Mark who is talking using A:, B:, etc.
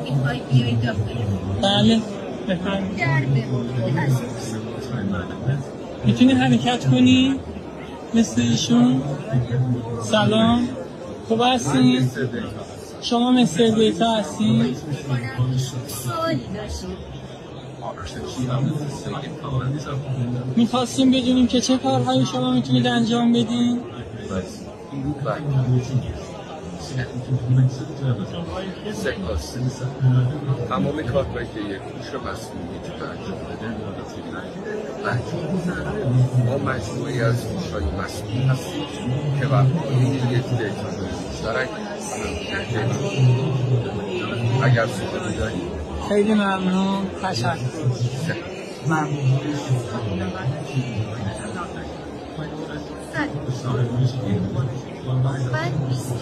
A: میخوای بیای داخل؟
B: بله بفرمایید.
A: در بمون.
B: میتونی حرکت کنی مثل ایشون؟ سلام، خوب هستین؟ شما مستر دیتا هستین؟
A: سوالی داشتیم.
B: میخواستیم بدونیم که چه کارهایی شما میتونید انجام بدین؟
C: تمام کارهایی که یک هوش مصنوعی میتونه انجام بده ما مجموعی از هوش‌های مصنوعی هستیم که بر پایه یک دیتا مشترک اگر سوالی دارید.
B: خیلی ممنون، تشکر. ممنون.
A: من 20